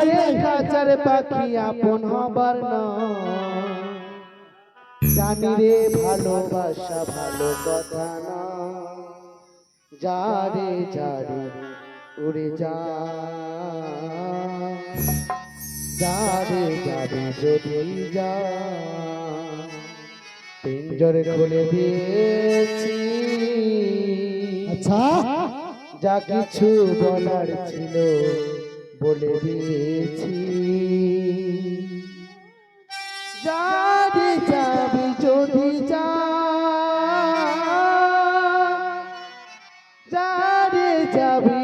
রে খাঁচার পাখি আপন হবার না, জানি রে ভালোবাসা ভালো কথা না, যারে যারে উড়ে যা, যারে যারে যদি যা, পিঞ্জরে খুলে দিয়েছি। আচ্ছা, যা কিছু বলার ছিল বলে দিয়েছি। যারে যাবি যদি যা, যারে যাবি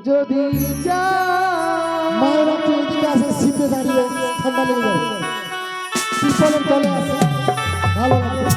যদি যা। মায়ের দিকে আছে শীতে দাঁড়িয়ে ঠান্ডা লেগে যাবে, পিছনের তলে আছে ভালো লাগবে।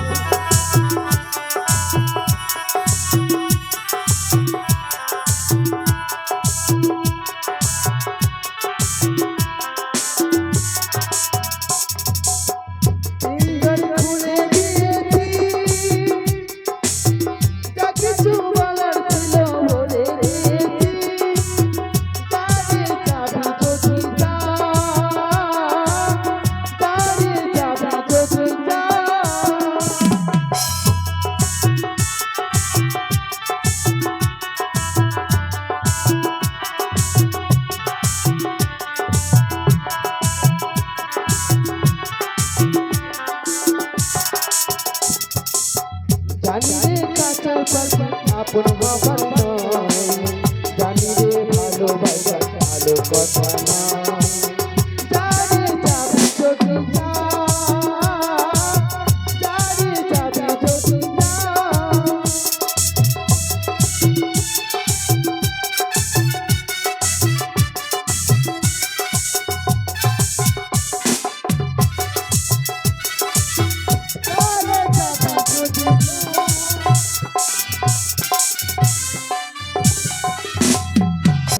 জানি রে কাঁচার পাখি আপন হবার নয়, জানি রে ভালোবাসা ভালো কথা না, যারে যাবি যদি যা, যারে যাবি যদি যা।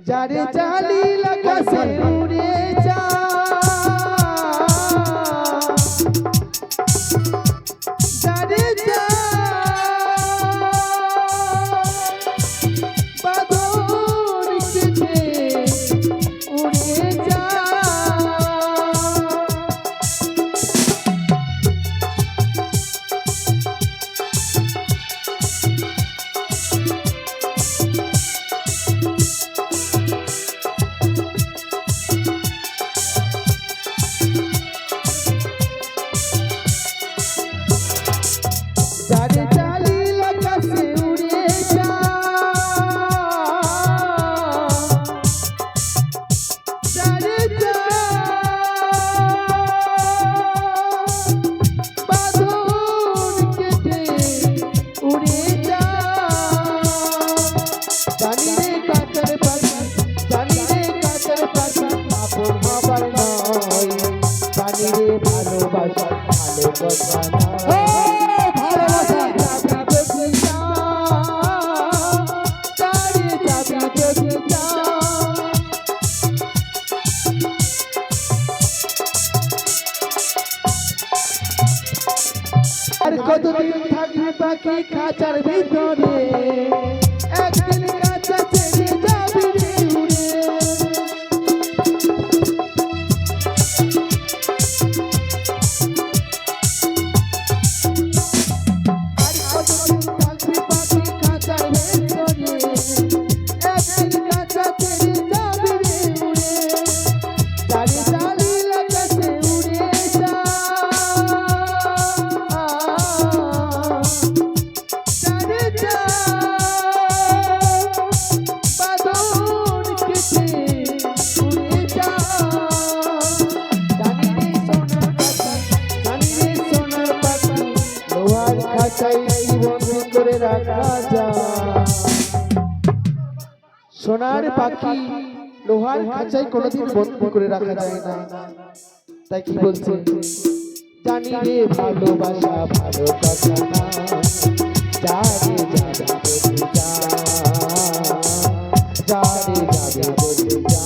যারে জালি লাগাছে উড়ে যা, যারে যা বাদর কেটে উড়ে যা। যারে জালি লাগাছে উড়ে যা, যারে যা বাঁধন কেটে উড়ে যা। জানি রে কাঁচার পাখি, জানি রে কাঁচার পাখি আপন হবার নয়, জানি রে ভালোবাসা ভালো কথা না, আর কতদিন থাকবে পাখি খাঁচার ভিতরে, একদিন কাঁচা ছেড়ে যাবি রে উড়ে। আর কতদিন থাকবে পাখি খাঁচার ভিতরে, একদিন কাঁচা ছেড়ে যাবি রে উড়ে। যারে জালি লাগাছে উড়ে যা, যারে যা বাঁধন কেটে উড়ে যা। জানি রে সোনার পাখি, জানি রে সোনার পাখি, লোহার খাঁচায় কি বন্দি করে রাখা যায়। সোনার পাখি লোহার খাঁচায় কোনোদিন বন্দি করে রাখা যায় না, তাই কি বলছে? জানি রে ভালোবাসা ভালো কথা না, যারে যাবে বলে যা, যারে যাবে বলে যা।